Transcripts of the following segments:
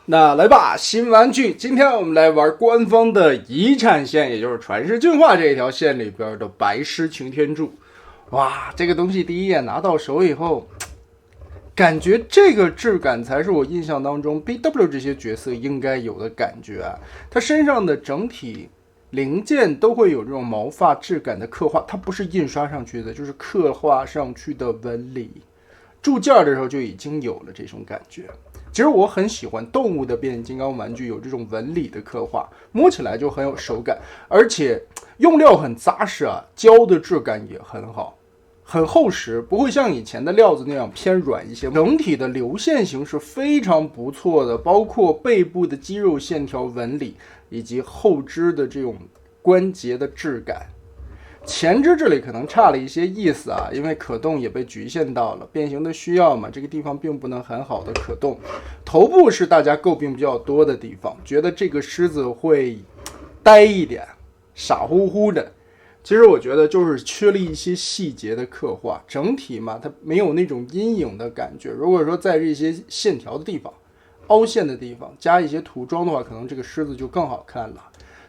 那来吧，新玩具，今天我们来玩官方的遗产线，也就是传世进化这一条线里边的白狮擎天柱。哇，这个东西第一眼拿到手以后，感觉这个质感才是我印象当中 BW 这些角色应该有的感觉啊。它身上的整体零件都会有这种毛发质感的刻画，它不是印刷上去的，就是刻画上去的纹理。铸件的时候就已经有了这种感觉。其实我很喜欢动物的变形金刚玩具有这种纹理的刻画，摸起来就很有手感，而且用料很扎实啊，胶的质感也很好，很厚实，不会像以前的料子那样偏软一些。整体的流线型是非常不错的，包括背部的肌肉线条纹理以及后肢的这种关节的质感。前肢这里可能差了一些意思啊，因为可动也被局限到了变形的需要嘛，这个地方并不能很好的可动。头部是大家诟病比较多的地方，觉得这个狮子会呆一点，傻乎乎的。其实我觉得就是缺了一些细节的刻画，整体嘛，它没有那种阴影的感觉。如果说在这些线条的地方、凹陷的地方加一些涂装的话，可能这个狮子就更好看了。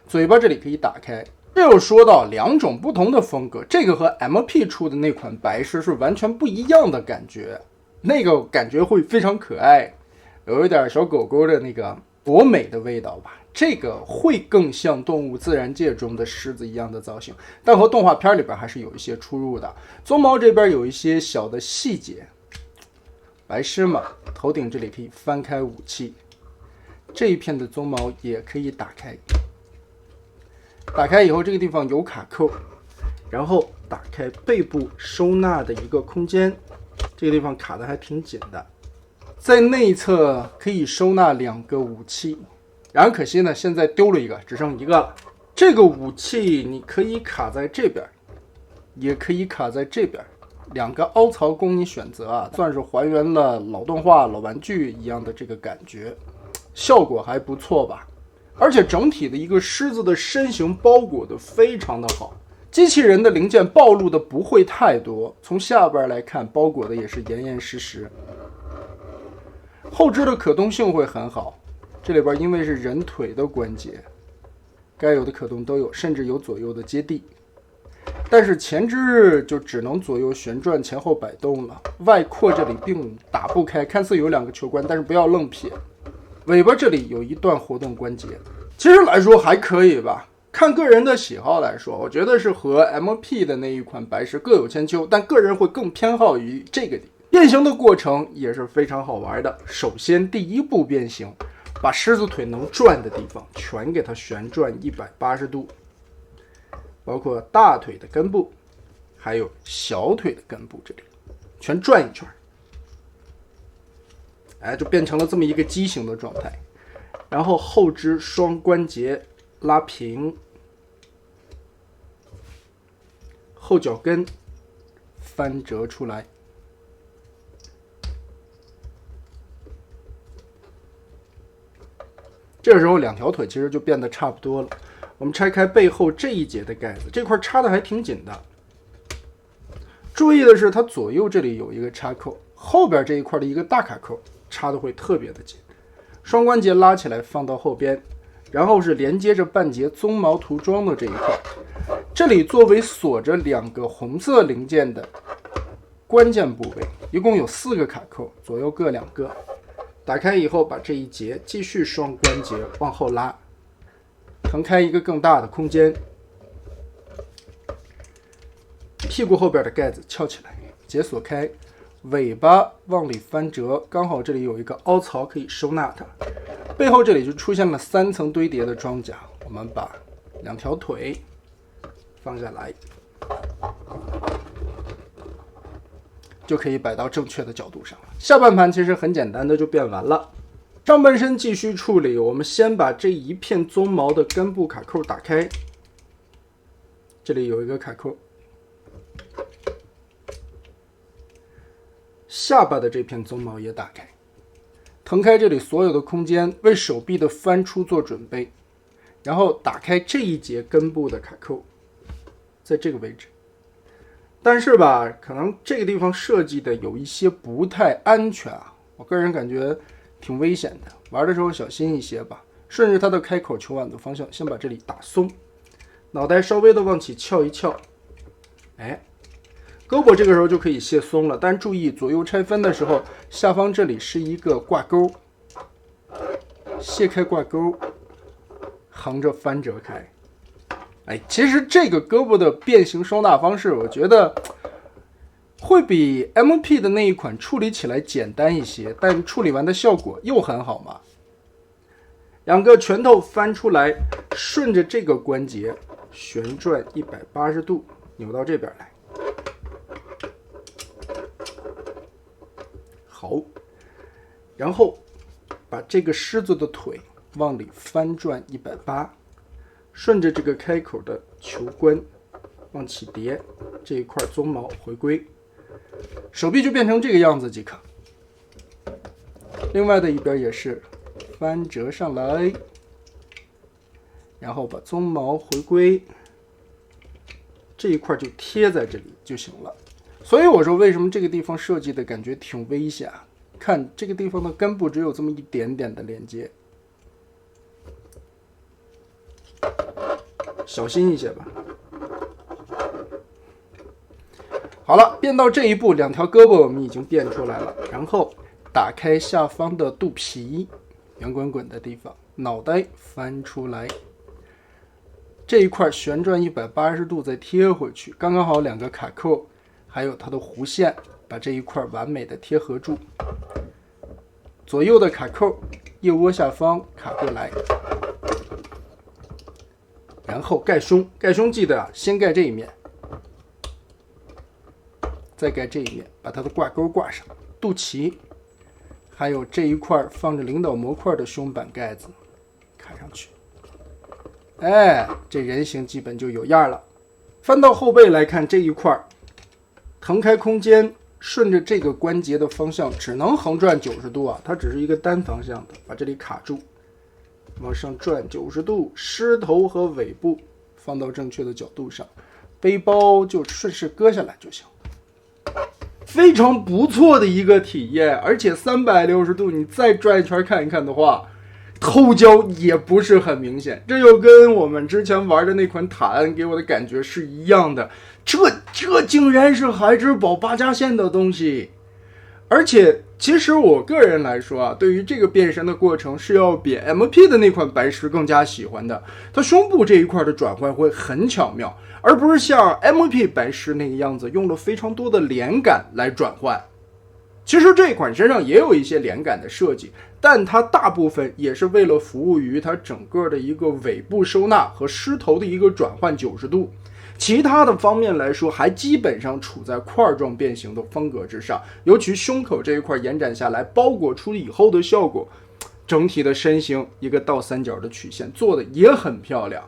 嘴巴这里可以打开。这又说到两种不同的风格，这个和 MP 出的那款白狮是完全不一样的感觉，那个感觉会非常可爱，有一点小狗狗的那个博美的味道吧。这个会更像动物自然界中的狮子一样的造型，但和动画片里边还是有一些出入的。鬃毛这边有一些小的细节，白狮嘛，头顶这里可以翻开武器，这一片的鬃毛也可以打开。打开以后，这个地方有卡扣，然后打开背部收纳的一个空间，这个地方卡的还挺紧的，在内侧可以收纳2个武器，然后可惜呢，现在丢了一个，只剩1个了。这个武器你可以卡在这边，也可以卡在这边，2个凹槽供你选择啊，算是还原了老动画、老玩具一样的这个感觉，效果还不错吧。而且整体的一个狮子的身形包裹的非常的好，机器人的零件暴露的不会太多，从下边来看包裹的也是严严实实。后肢的可动性会很好，这里边因为是人腿的关节，该有的可动都有，甚至有左右的接地。但是前肢就只能左右旋转前后摆动了，外扩这里并打不开，看似有2个球关，但是不要愣撇。尾巴这里有一段活动关节，其实来说还可以吧，看个人的喜好来说，我觉得是和 MP 的那一款白狮各有千秋，但个人会更偏好于这个变形的过程也是非常好玩的。首先第一步变形，把狮子腿能转的地方全给它旋转180度，包括大腿的根部还有小腿的根部这里全转一圈，就变成了这么一个畸形的状态。然后后肢双关节拉平，后脚跟翻折出来，这个时候2条腿其实就变得差不多了。我们拆开背后这一节的盖子，这块插的还挺紧的。注意的是，它左右这里有一个插扣，后边这一块的一个大卡扣插的会特别的紧。双关节拉起来放到后边，然后是连接着半截鬃毛涂装的这一块，这里作为锁着2个红色零件的关键部位，一共有4个卡扣，左右各2个。打开以后，把这一节继续双关节往后拉，腾开一个更大的空间。屁股后边的盖子翘起来，解锁开，尾巴往里翻折，刚好这里有一个凹槽可以收纳它。背后这里就出现了3层堆叠的装甲，我们把2条腿放下来，就可以摆到正确的角度上了。下半盘其实很简单的就变完了。上半身继续处理，我们先把这一片鬃毛的根部卡扣打开，这里有一个卡扣。下巴的这片鬃毛也打开，腾开这里所有的空间，为手臂的翻出做准备，然后打开这一节根部的卡扣，在这个位置。但是吧，可能这个地方设计的有一些不太安全啊，我个人感觉挺危险的，玩的时候小心一些吧。顺着它的开口球腕的方向，先把这里打松，脑袋稍微的往起翘一翘，哎，胳膊这个时候就可以卸松了。但注意左右拆分的时候，下方这里是一个挂钩，卸开挂钩，横着翻折开。哎，其实这个胳膊的变形收纳方式，我觉得会比 MP 的那一款处理起来简单一些，但处理完的效果又很好嘛。两个拳头翻出来，顺着这个关节旋转180度，扭到这边来。好，然后把这个狮子的腿往里翻转180，顺着这个开口的球关往起叠，这一块鬃毛回归，手臂就变成这个样子即可。另外的一边也是翻折上来，然后把鬃毛回归，这一块就贴在这里就行了。所以我说为什么这个地方设计的感觉挺危险，看这个地方的根部只有这么一点点的连接，小心一些吧。好了，变到这一步，两条胳膊我们已经变出来了，然后打开下方的肚皮，圆滚滚的地方，脑袋翻出来，这一块旋转180度再贴回去，刚刚好两个卡扣还有它的弧线把这一块完美的贴合住。左右的卡扣腋窝下方卡过来，然后盖胸，盖胸记得先盖这一面，再盖这一面，把它的挂钩挂上，肚脐还有这一块放着领导模块的胸板盖子卡上去。哎，这人形基本就有样了。翻到后背来看，这一块腾开空间，顺着这个关节的方向只能横转90度啊，它只是一个单方向的，把这里卡住，往上转90度，狮头和尾部放到正确的角度上，背包就顺势割下来就行。非常不错的一个体验，而且360度你再转一圈看一看的话，偷焦也不是很明显，这就跟我们之前玩的那款塔恩给我的感觉是一样的。这竟然是孩之宝8加线的东西，而且其实我个人来说啊，对于这个变身的过程是要比 MP 的那款白狮更加喜欢的。它胸部这一块的转换会很巧妙，而不是像 MP 白狮那个样子用了非常多的连杆来转换。其实这款身上也有一些连杆的设计，但它大部分也是为了服务于它整个的一个尾部收纳和狮头的一个转换90度。其他的方面来说，还基本上处在块状变形的风格之上，尤其胸口这一块延展下来，包裹出以后的效果，整体的身形一个倒三角的曲线做的也很漂亮。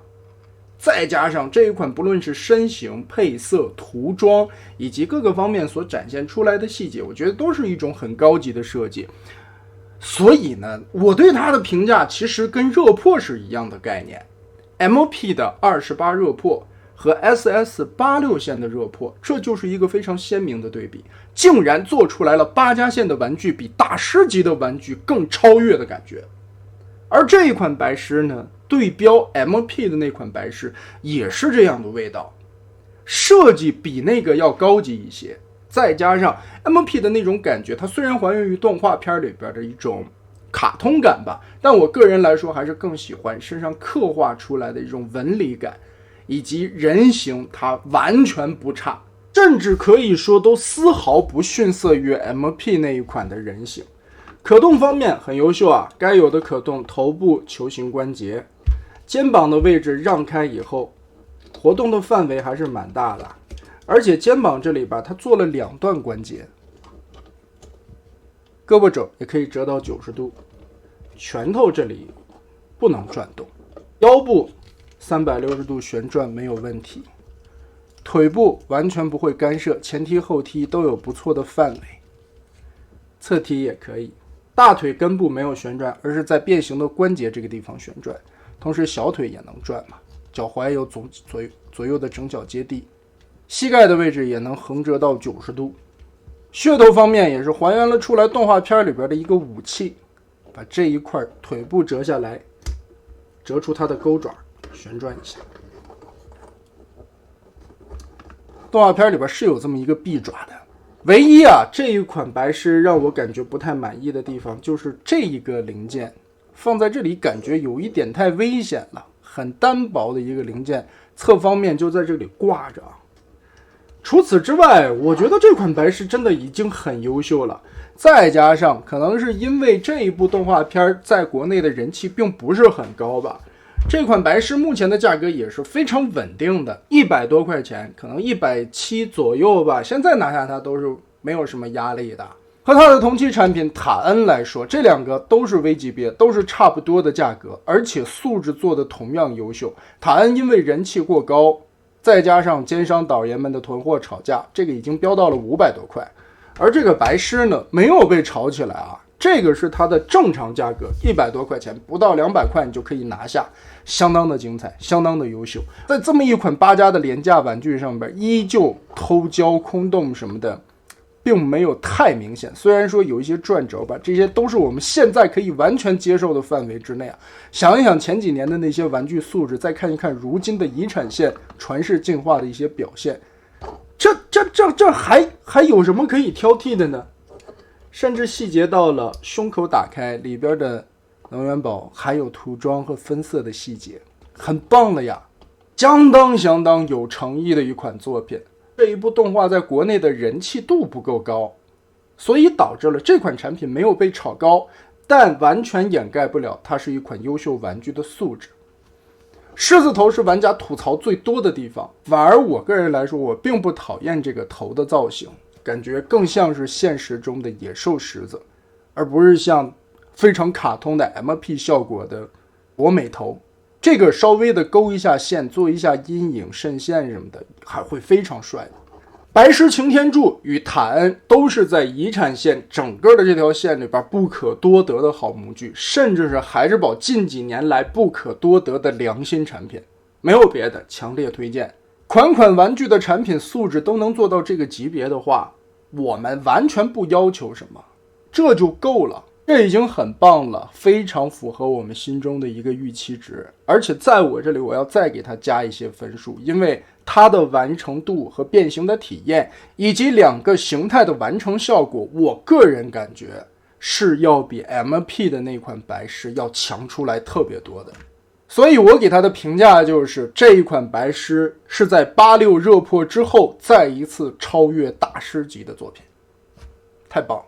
再加上这一款不论是身形、配色、涂装以及各个方面所展现出来的细节，我觉得都是一种很高级的设计。所以呢，我对它的评价其实跟热破是一样的概念。MP 的28热破和 SS86 线的热破，这就是一个非常鲜明的对比，竟然做出来了8加线的玩具比大师级的玩具更超越的感觉。而这一款白狮呢，对标 MP 的那款白狮也是这样的味道，设计比那个要高级一些，再加上 MP 的那种感觉，它虽然还原于动画片里边的一种卡通感吧，但我个人来说还是更喜欢身上刻画出来的一种纹理感，以及人形它完全不差，甚至可以说都丝毫不逊色于 MP 那一款的人形。可动方面很优秀啊，该有的可动，头部球形关节，肩膀的位置让开以后，活动的范围还是蛮大的，而且肩膀这里吧，它做了2段关节，胳膊肘也可以折到90度，拳头这里不能转动，腰部360度旋转没有问题，腿部完全不会干涉，前踢后踢都有不错的范围，侧踢也可以。大腿根部没有旋转，而是在变形的关节这个地方旋转，同时小腿也能转嘛，脚踝有左右的整脚接地，膝盖的位置也能横折到90度。噱头方面也是还原了出来动画片里边的一个武器，把这一块腿部折下来，折出它的钩爪，旋转一下。动画片里边是有这么一个臂爪的，唯一这一款白狮让我感觉不太满意的地方就是这一个零件放在这里感觉有一点太危险了，很单薄的一个零件，侧方面就在这里挂着。除此之外，我觉得这款白狮真的已经很优秀了，再加上可能是因为这一部动画片在国内的人气并不是很高吧，这款白狮目前的价格也是非常稳定的，100多块钱，可能170左右吧，现在拿下它都是没有什么压力的。和它的同期产品塔恩来说，这两个都是微级别，都是差不多的价格，而且素质做的同样优秀。塔恩因为人气过高，再加上奸商导爷们的囤货炒价，这个已经飙到了500多块。而这个白狮呢，没有被炒起来这个是它的正常价格，100多块钱，不到200块你就可以拿下，相当的精彩，相当的优秀。在这么一款8加的廉价玩具上边，依旧偷胶、空洞什么的并没有太明显，虽然说有一些转轴吧，这些都是我们现在可以完全接受的范围之内想一想前几年的那些玩具素质，再看一看如今的遗产线传世进化的一些表现，这还有什么可以挑剔的呢？甚至细节到了胸口打开，里边的能源宝还有涂装和分色的细节，很棒了呀，相当有诚意的一款作品。这一部动画在国内的人气度不够高，所以导致了这款产品没有被炒高，但完全掩盖不了它是一款优秀玩具的素质。狮子头是玩家吐槽最多的地方，反而我个人来说，我并不讨厌这个头的造型，感觉更像是现实中的野兽狮子，而不是像非常卡通的 MP 效果的博美头。这个稍微的勾一下线，做一下阴影渗线什么的，还会非常帅的。白狮擎天柱与塔恩都是在遗产线整个的这条线里边不可多得的好模具，甚至是孩之宝近几年来不可多得的良心产品。没有别的，强烈推荐。款玩具的产品素质都能做到这个级别的话，我们完全不要求什么，这就够了。这已经很棒了，非常符合我们心中的一个预期值。而且在我这里我要再给它加一些分数，因为它的完成度和变形的体验以及2个形态的完成效果，我个人感觉是要比 MP 的那款白狮要强出来特别多的。所以我给它的评价就是这一款白狮是在86热破之后再一次超越大师级的作品，太棒了。